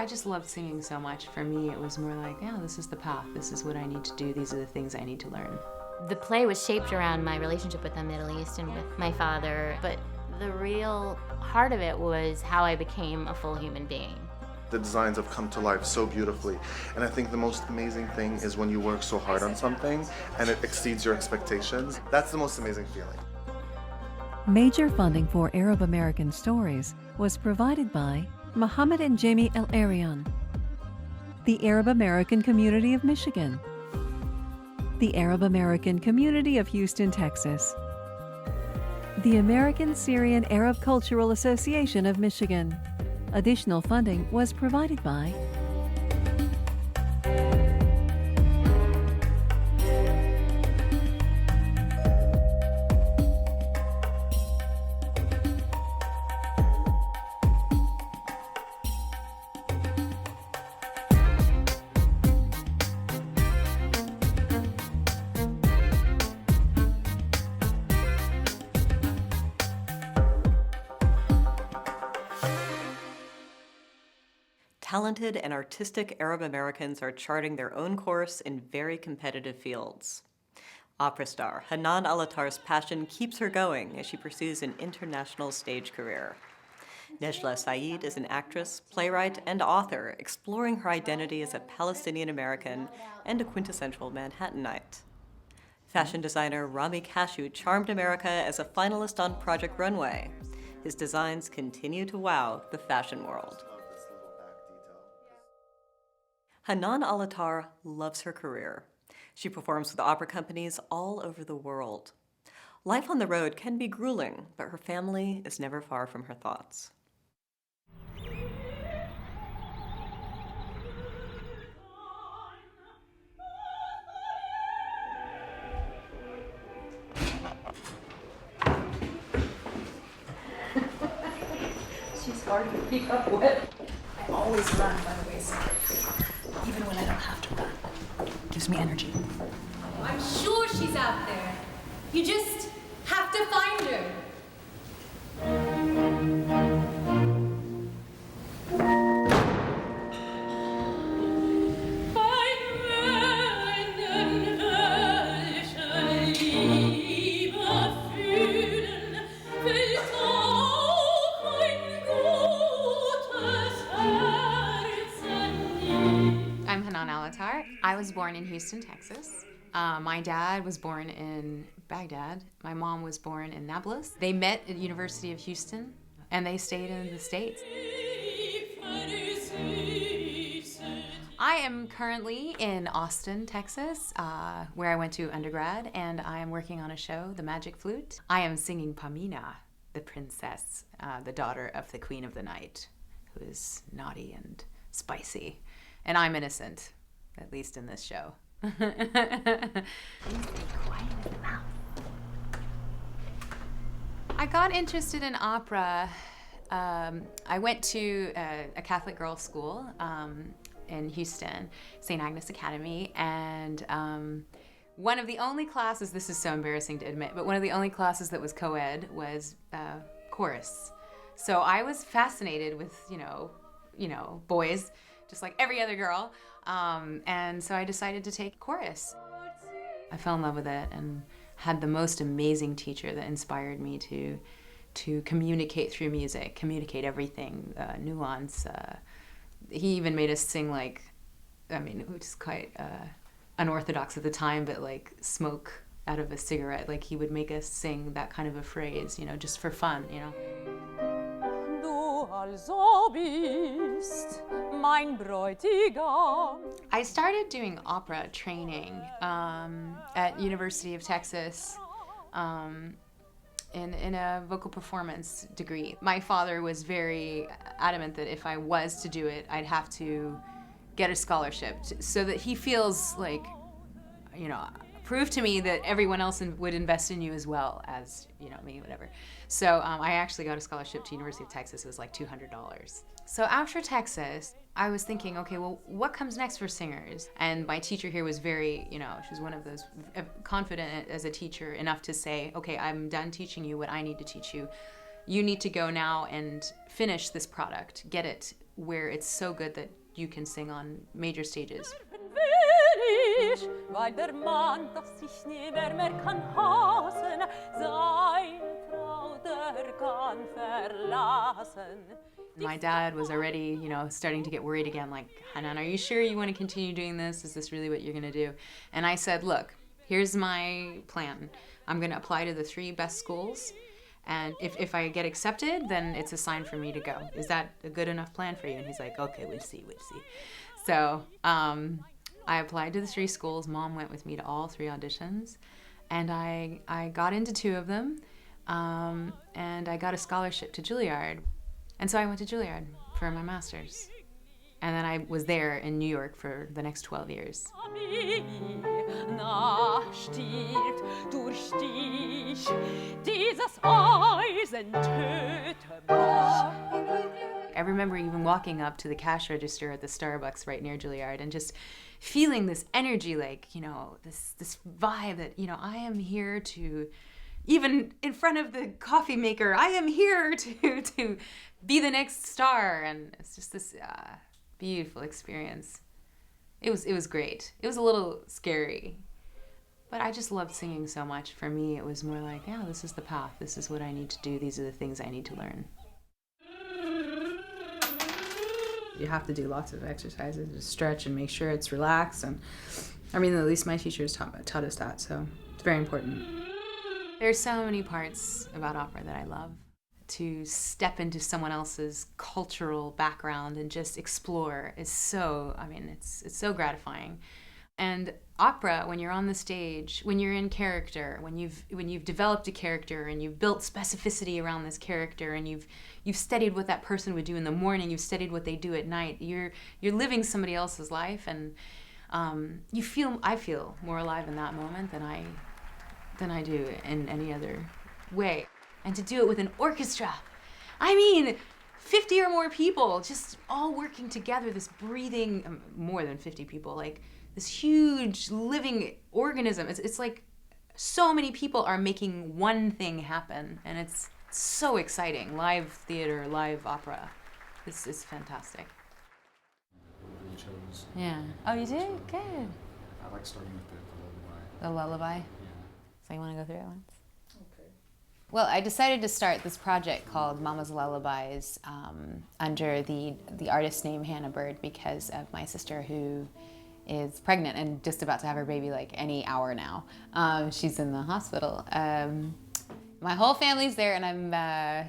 I just loved singing so much. For me, it was more like, yeah, this is the path. This is what I need to do. These are the things I need to learn. The play was shaped around my relationship with the Middle East and with my father, but the real heart of it was how I became a full human being. The designs have come to life so beautifully, and I think the most amazing thing is when you work so hard on something and it exceeds your expectations. That's the most amazing feeling. Major funding for Arab American Stories was provided by Mohammed and Jamie El Arian, the Arab American Community of Michigan, the Arab American Community of Houston, Texas, the American Syrian Arab Cultural Association of Michigan. Additional funding was provided by Talented and artistic Arab Americans are charting their own course in very competitive fields. Opera star Hanan Alattar's passion keeps her going as she pursues an international stage career. Najla Said is an actress, playwright, and author exploring her identity as a Palestinian-American and a quintessential Manhattanite. Fashion designer Rami Kashou charmed America as a finalist on Project Runway. His designs continue to wow the fashion world. Hanan Alattar loves her career. She performs with opera companies all over the world. Life on the road can be grueling, but her family is never far from her thoughts. She's hard to keep up with. I always run by the wayside, even when I don't have to run. Gives me energy. I'm sure she's out there. You just have to find her. I'm Hanan Alattar. I was born in Houston, Texas. My dad was born in Baghdad. My mom was born in Nablus. They met at the University of Houston, and they stayed in the States. I am currently in Austin, Texas, where I went to undergrad, and I am working on a show, The Magic Flute. I am singing Pamina, the princess, the daughter of the Queen of the Night, who is naughty and spicy. And I'm innocent, at least in this show. Please be quiet in the mouth. I got interested in opera. I went to a Catholic girls' school in Houston, St. Agnes Academy, and one of the only classes, this is so embarrassing to admit, but one of the only classes that was co-ed was chorus. So I was fascinated with, boys, just like every other girl. And so I decided to take chorus. I fell in love with it and had the most amazing teacher that inspired me to communicate through music, communicate everything, nuance. He even made us sing which is quite unorthodox at the time, but like smoke out of a cigarette. Like he would make us sing that kind of a phrase, just for fun, I started doing opera training at University of Texas in a vocal performance degree. My father was very adamant that if I was to do it, I'd have to get a scholarship so that he feels like, prove to me that everyone else would invest in you as well as, me, whatever. So I actually got a scholarship to University of Texas. It was like $200. So after Texas, I was thinking, okay, well, what comes next for singers? And my teacher here was very, she was one of those confident as a teacher enough to say, okay, I'm done teaching you what I need to teach you. You need to go now and finish this product, get it where it's so good that you can sing on major stages. Weil der Mann doch sich nimmer mehr kann hassen, sein Frau der kann verlassen. My dad was already, starting to get worried again, like, Hanan, are you sure you want to continue doing this? Is this really what you're going to do? And I said, look, here's my plan. I'm going to apply to the 3 best schools, and if I get accepted, then it's a sign for me to go. Is that a good enough plan for you? And he's like, okay, we'll see. So I applied to the 3 schools. Mom went with me to all 3 auditions, and I got into 2 of them, and I got a scholarship to Juilliard. And so I went to Juilliard for my master's. And then I was there in New York for the next 12 years. I remember even walking up to the cash register at the Starbucks right near Juilliard and just feeling this energy, like, this vibe that, I am here to, even in front of the coffee maker, I am here to be the next star. And it's just this beautiful experience. It was great. It was a little scary, but I just loved singing so much. For me, it was more like, yeah, this is the path. This is what I need to do. These are the things I need to learn. You have to do lots of exercises to stretch and make sure it's relaxed. And at least my teachers taught us that, so it's very important. There's so many parts about opera that I love. To step into someone else's cultural background and just explore is so, it's so gratifying. And opera, when you're on the stage, when you're in character, when you've developed a character and you've built specificity around this character, and you've studied what that person would do in the morning, you've studied what they do at night, you're living somebody else's life, and I feel more alive in that moment than I do in any other way. And to do it with an orchestra, 50 or more people just all working together, this breathing, more than 50 people, like this huge living organism. It's like so many people are making one thing happen, and it's so exciting. Live theater, live opera. This is fantastic. You chose. Yeah. Oh, you did? Good. I like starting with the lullaby. The lullaby? Yeah. So you want to go through it once? Okay. Well, I decided to start this project called Mama's Lullabies under the artist name Hannah Bird because of my sister who is pregnant and just about to have her baby like any hour now. She's in the hospital. My whole family's there, and I'm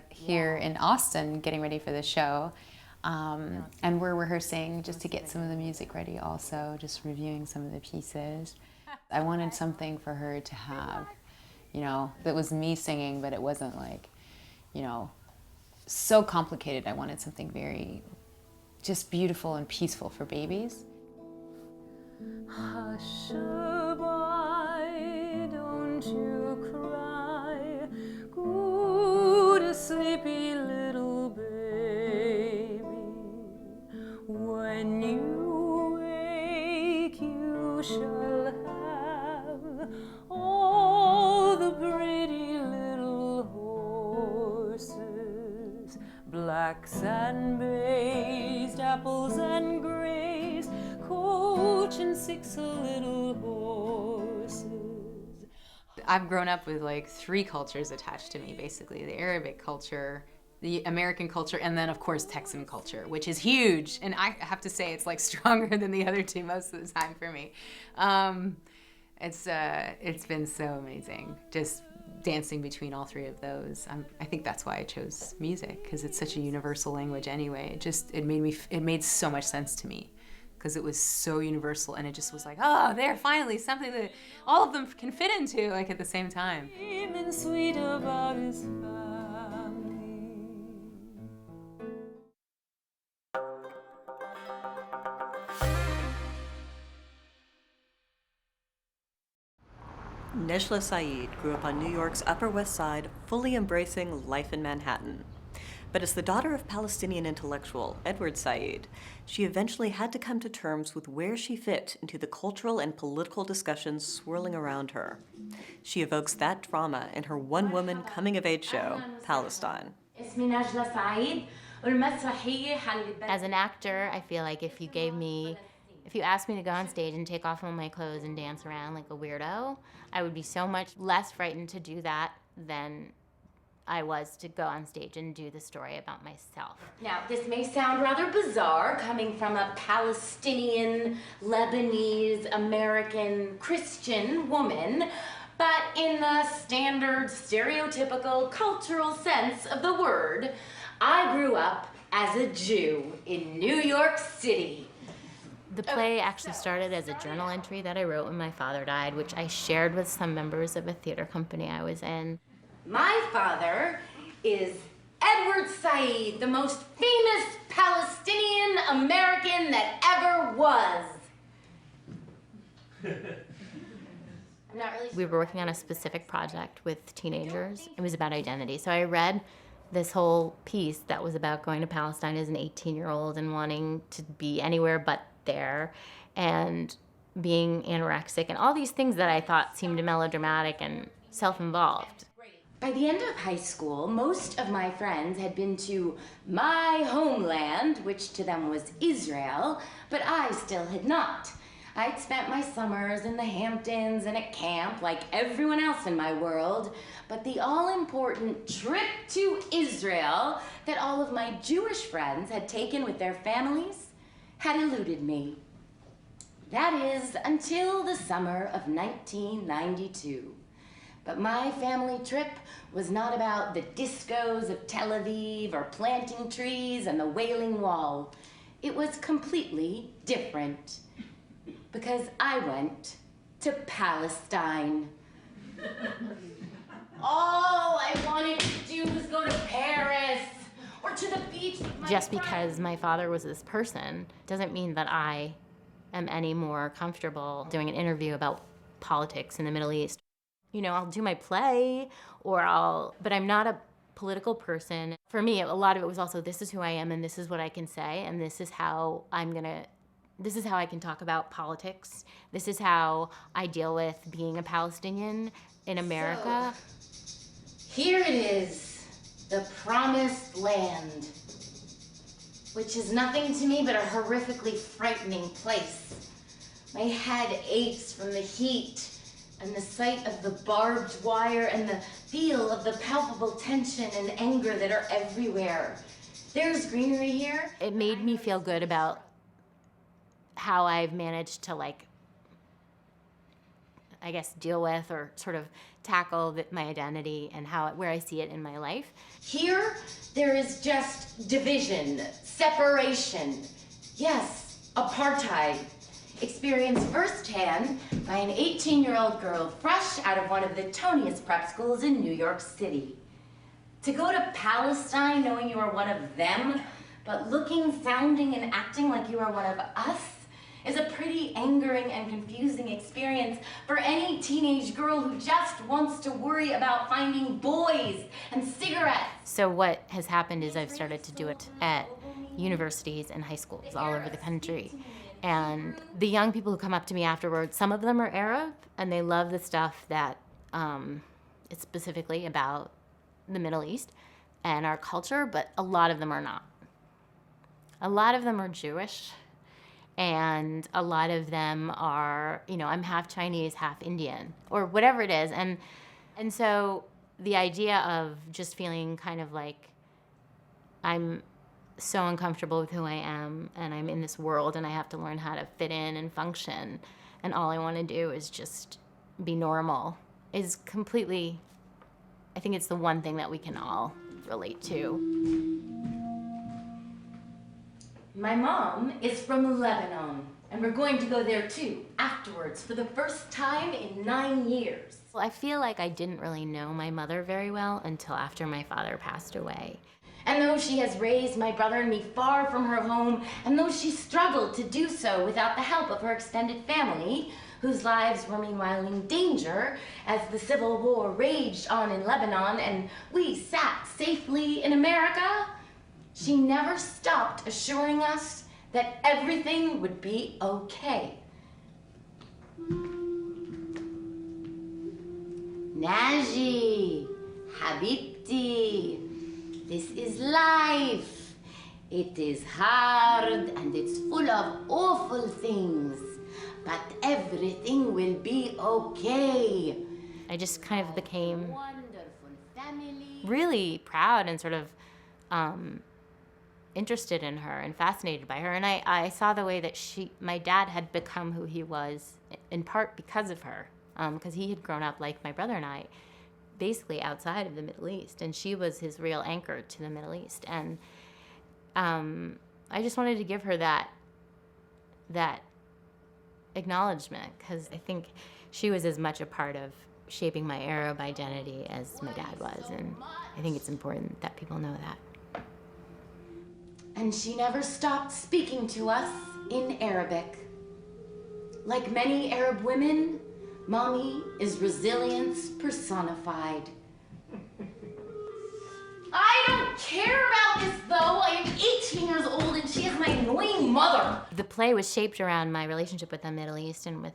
here in Austin getting ready for the show. And we're rehearsing just to get some of the music ready also, just reviewing some of the pieces. I wanted something for her to have, that was me singing, but it wasn't like, so complicated. I wanted something very just beautiful and peaceful for babies. Hush-a-bye, don't you cry, go to sleepy little baby. When you wake, you shall have all the pretty little horses, blacks and bays, apples and grays, coach and 6 little horses. I've grown up with like 3 cultures attached to me, basically. The Arabic culture, the American culture, and then of course Texan culture, which is huge. And I have to say it's like stronger than the other 2 most of the time for me. It's been so amazing, just dancing between all 3 of those. I think that's why I chose music, because it's such a universal language anyway. It made so much sense to me, because it was so universal, and it just was like, oh, there, finally, something that all of them can fit into, like, at the same time. Even sweet about his family. Najla Said grew up on New York's Upper West Side, fully embracing life in Manhattan. But as the daughter of Palestinian intellectual Edward Said, she eventually had to come to terms with where she fit into the cultural and political discussions swirling around her. She evokes that drama in her one-woman coming-of-age show, Palestine. اسمي نجلة سعيد As an actor, I feel like if you asked me to go on stage and take off all my clothes and dance around like a weirdo, I would be so much less frightened to do that than I was to go on stage and do the story about myself. Now, this may sound rather bizarre coming from a Palestinian, Lebanese, American, Christian woman, but in the standard, stereotypical, cultural sense of the word, I grew up as a Jew in New York City. The play actually started as a journal entry that I wrote when my father died, which I shared with some members of a theater company I was in. My father is Edward Said, the most famous Palestinian-American that ever was. I'm not really sure. We were working on a specific project with teenagers. It was about identity. So I read this whole piece that was about going to Palestine as an 18-year-old and wanting to be anywhere but there, and being anorexic, and all these things that I thought seemed melodramatic and self-involved. By the end of high school, most of my friends had been to my homeland, which to them was Israel, but I still had not. I'd spent my summers in the Hamptons and at camp like everyone else in my world, but the all-important trip to Israel that all of my Jewish friends had taken with their families had eluded me. That is, until the summer of 1992. But my family trip was not about the discos of Tel Aviv or planting trees and the Wailing Wall. It was completely different, because I went to Palestine. All I wanted to do was go to Paris or to the beach with my Just friends. because my father was this person doesn't mean that I am any more comfortable doing an interview about politics in the Middle East. You know, I'll do my play, but I'm not a political person. For me, a lot of it was also, this is who I am and this is what I can say and this is how I can talk about politics. This is how I deal with being a Palestinian in America. So, here it is, the promised land, which is nothing to me but a horrifically frightening place. My head aches from the heat and the sight of the barbed wire and the feel of the palpable tension and anger that are everywhere. There's greenery here. It made me feel good about how I've managed to, I guess, deal with or sort of tackle my identity and where I see it in my life. Here, there is just division, separation, yes, apartheid, experienced firsthand by an 18-year-old girl fresh out of one of the toniest prep schools in New York City. To go to Palestine knowing you are one of them, but looking, sounding, and acting like you are one of us, is a pretty angering and confusing experience for any teenage girl who just wants to worry about finding boys and cigarettes. So what has happened is I've started to do it at universities and high schools all over the country. And the young people who come up to me afterwards, some of them are Arab, and they love the stuff that is specifically about the Middle East and our culture, but a lot of them are not. A lot of them are Jewish, and a lot of them are, I'm half Chinese, half Indian, or whatever it is. And so the idea of just feeling kind of like I'm so uncomfortable with who I am, and I'm in this world, and I have to learn how to fit in and function, and all I want to do is just be normal, is completely, I think it's the one thing that we can all relate to. My mom is from Lebanon, and we're going to go there too, afterwards, for the first time in 9 years. Well, I feel like I didn't really know my mother very well until after my father passed away. And though she has raised my brother and me far from her home, and though she struggled to do so without the help of her extended family, whose lives were meanwhile in danger as the civil war raged on in Lebanon and we sat safely in America, she never stopped assuring us that everything would be okay. Naji, Habibti, this is life. It is hard and it's full of awful things, but everything will be okay. I just kind of became really proud and sort of interested in her and fascinated by her. And I saw the way that my dad had become who he was, in part because of her, because he had grown up like my brother and I, basically outside of the Middle East, and she was his real anchor to the Middle East. And I just wanted to give her that acknowledgement, because I think she was as much a part of shaping my Arab identity as my dad was, and I think it's important that people know that. And she never stopped speaking to us in Arabic. Like many Arab women, Mommy is resilience personified. I don't care about this, though. I am 18 years old and she is my annoying mother. The play was shaped around my relationship with the Middle East and with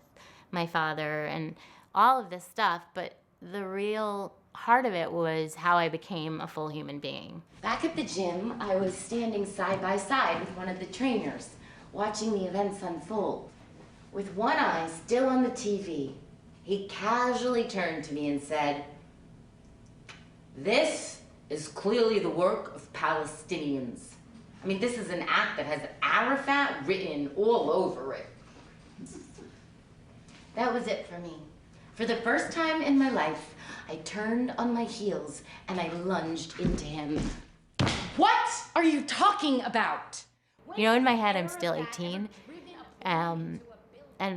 my father and all of this stuff, but the real heart of it was how I became a full human being. Back at the gym, I was standing side by side with one of the trainers, watching the events unfold. With one eye still on the TV, he casually turned to me and said, "This is clearly the work of Palestinians. I mean, this is an act that has Arafat written all over it." That was it for me. For the first time in my life, I turned on my heels and I lunged into him. What are you talking about? You know, in my head, I'm still 18. And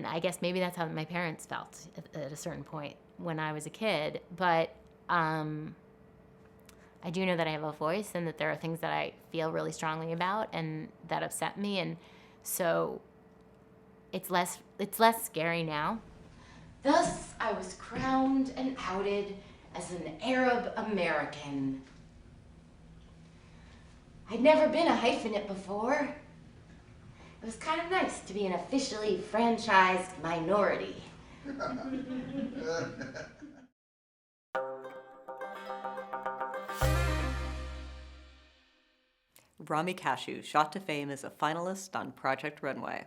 I guess maybe that's how my parents felt at a certain point when I was a kid. But I do know that I have a voice and that there are things that I feel really strongly about and that upset me. And so it's less scary now. Thus, I was crowned and outed as an Arab American. I'd never been a hyphenate before. It was kind of nice to be an officially franchised minority. Rami Kashou shot to fame as a finalist on Project Runway.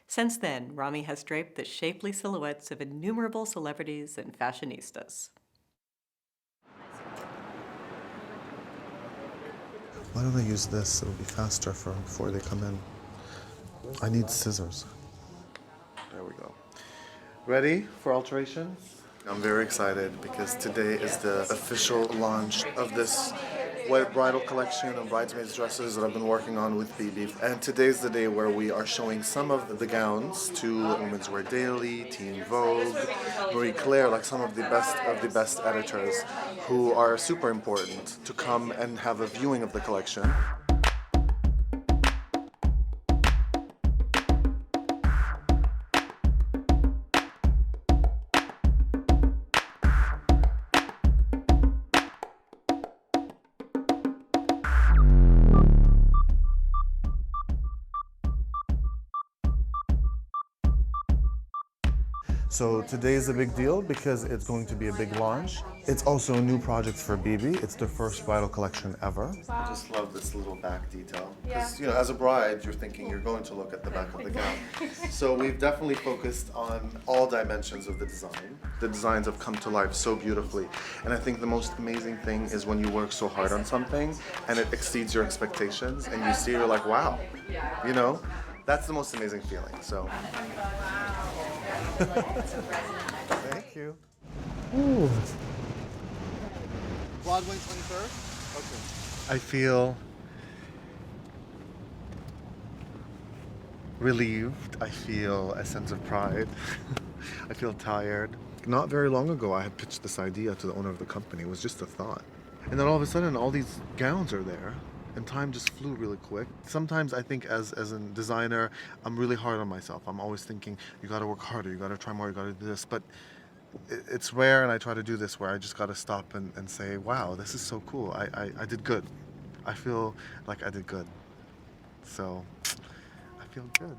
Since then, Rami has draped the shapely silhouettes of innumerable celebrities and fashionistas. Why don't I use this? It'll be faster before they come in. I need scissors. There we go. Ready for alteration? I'm very excited because today is the official launch of this white bridal collection of bridesmaids dresses that I've been working on with Bibi. And today's the day where we are showing some of the gowns to Women's Wear Daily, Teen Vogue, Marie Claire, like some of the best editors who are super important to come and have a viewing of the collection. So today is a big deal because it's going to be a big launch. It's also a new project for Bibi. It's their first bridal collection ever. Wow. I just love this little back detail. Because, you know, as a bride, you're thinking you're going to look at the back of the gown. So we've definitely focused on all dimensions of the design. The designs have come to life so beautifully. And I think the most amazing thing is when you work so hard on something and it exceeds your expectations and you see you're like, wow, you know? That's the most amazing feeling, so. Thank you. Ooh. Broadway 23rd? Okay. I feel relieved. I feel a sense of pride. I feel tired. Not very long ago, I had pitched this idea to the owner of the company. It was just a thought. And then all of a sudden, all these gowns are there. And time just flew really quick. Sometimes I think as a designer, I'm really hard on myself. I'm always thinking, you gotta work harder, you gotta try more, you gotta do this. But it's rare, and I try to do this, where I just gotta stop and say, wow, this is so cool. I did good. I feel like I did good. So, I feel good.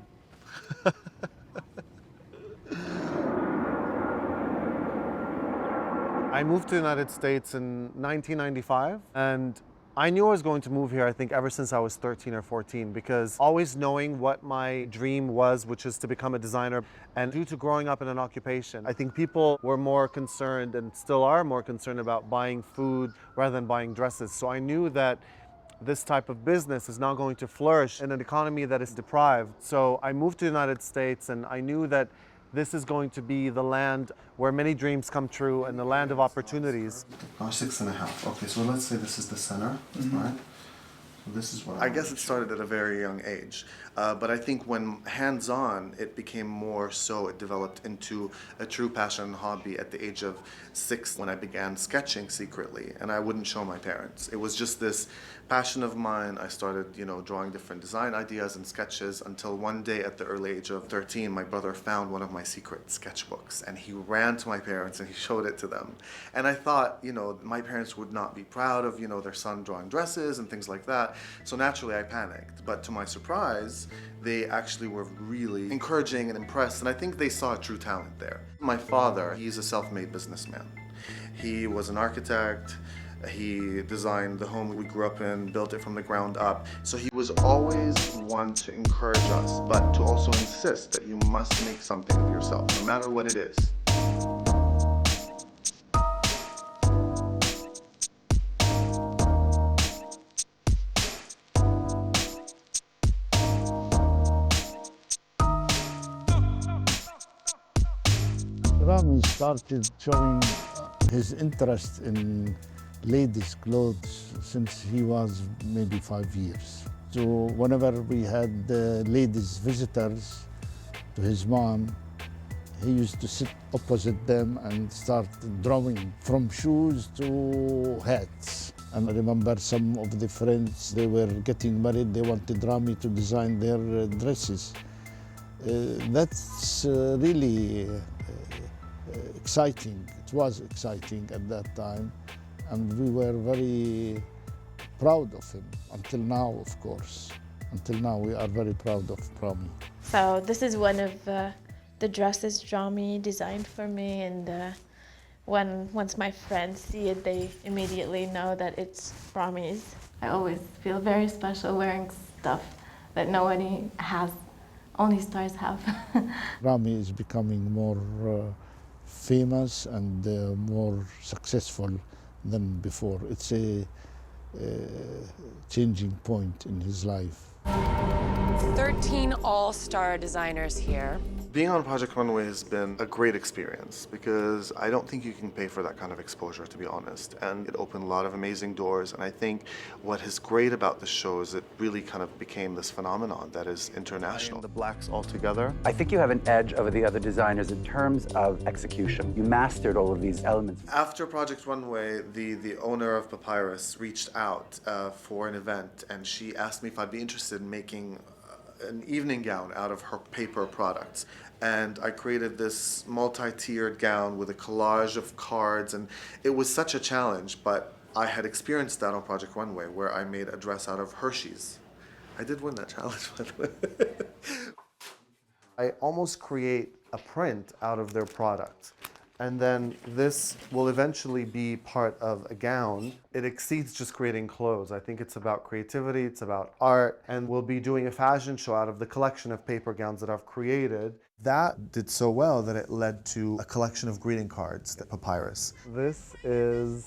I moved to the United States in 1995, and I knew I was going to move here, I think, ever since I was 13 or 14, because always knowing what my dream was, which is to become a designer, and due to growing up in an occupation, I think people were more concerned and still are more concerned about buying food rather than buying dresses. So I knew that this type of business is now going to flourish in an economy that is deprived. So I moved to the United States, and I knew that this is going to be the land where many dreams come true and the land of opportunities. 6.5. Okay, so let's say this is the center, right? So this is what I guess it started at a very young age. But I think when hands-on, it became more so, it developed into a true passion and hobby at the age of 6 when I began sketching secretly, and I wouldn't show my parents. It was just this passion of mine. I started, drawing different design ideas and sketches until one day at the early age of 13, my brother found one of my secret sketchbooks, and he ran to my parents and he showed it to them. And I thought, my parents would not be proud of, their son drawing dresses and things like that. So naturally I panicked, but to my surprise, they actually were really encouraging and impressed, and I think they saw a true talent there. My father, he's a self-made businessman. He was an architect. He designed the home we grew up in, built it from the ground up. So he was always one to encourage us, but to also insist that you must make something of yourself, no matter what it is. Rami started showing his interest in ladies' clothes since he was maybe 5 years. So whenever we had ladies visitors to his mom, he used to sit opposite them and start drawing from shoes to hats. And I remember some of the friends, they were getting married, they wanted Rami to design their dresses. That's really exciting. It was exciting at that time, and we were very proud of him. Until now, of course. Until now, we are very proud of Rami. So this is one of the dresses Rami designed for me, and once my friends see it, they immediately know that it's Rami's. I always feel very special wearing stuff that nobody has, only stars have. Rami is becoming more famous and more successful than before. It's a changing point in his life. 13 all-star designers here. Being on Project Runway has been a great experience because I don't think you can pay for that kind of exposure, to be honest. And it opened a lot of amazing doors. And I think what is great about the show is it really kind of became this phenomenon that is international. The blacks all together. I think you have an edge over the other designers in terms of execution. You mastered all of these elements. After Project Runway, the owner of Papyrus reached out for an event, and she asked me if I'd be interested in making an evening gown out of her paper products. And I created this multi-tiered gown with a collage of cards, and it was such a challenge, but I had experienced that on Project Runway, where I made a dress out of Hershey's. I did win that challenge, by the way. I almost create a print out of their product. And then this will eventually be part of a gown. It exceeds just creating clothes. I think it's about creativity, it's about art, and we'll be doing a fashion show out of the collection of paper gowns that I've created. That did so well that it led to a collection of greeting cards, the Papyrus. This is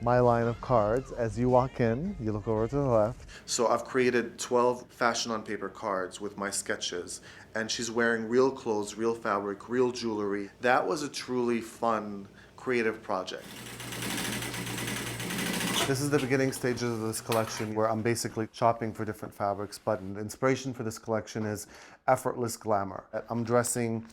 my line of cards. As you walk in, you look over to the left. So I've created 12 fashion on paper cards with my sketches, and she's wearing real clothes, real fabric, real jewelry. That was a truly fun, creative project. This is the beginning stages of this collection where I'm basically shopping for different fabrics, but the inspiration for this collection is effortless glamour. I'm dressing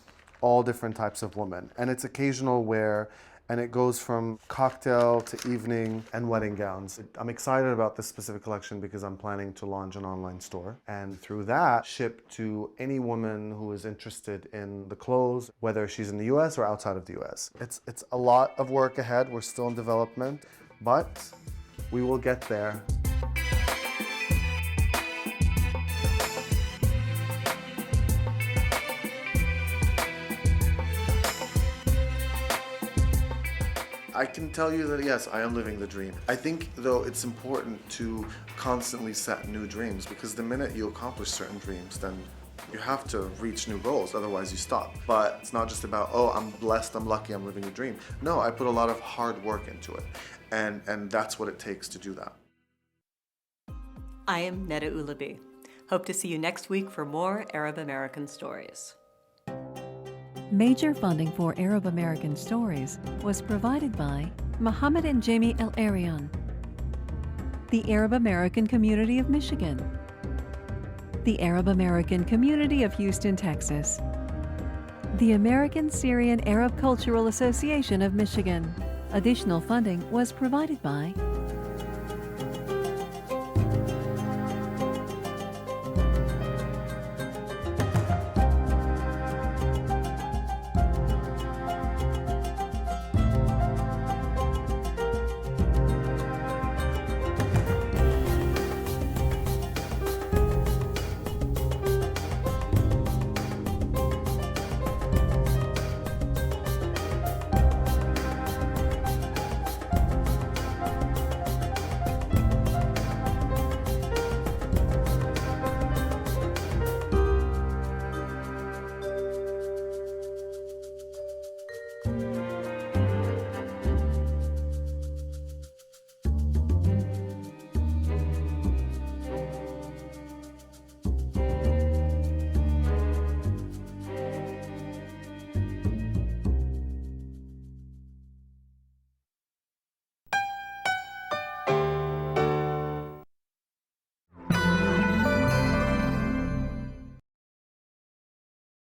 all different types of women, and it's occasional wear, and it goes from cocktail to evening and wedding gowns. I'm excited about this specific collection because I'm planning to launch an online store, and through that, ship to any woman who is interested in the clothes, whether she's in the US or outside of the US. It's a lot of work ahead. We're still in development, but we will get there. I can tell you that yes, I am living the dream. I think though it's important to constantly set new dreams, because the minute you accomplish certain dreams, then you have to reach new goals, otherwise you stop. But it's not just about, oh, I'm blessed, I'm lucky, I'm living a dream. No, I put a lot of hard work into it, and that's what it takes to do that. I am Neda Ulabi. Hope to see you next week for more Arab American stories. Major funding for Arab American Stories was provided by Mohammed and Jamie El Arian, the Arab American Community of Michigan, the Arab American Community of Houston, Texas, the American Syrian Arab Cultural Association of Michigan. Additional funding was provided by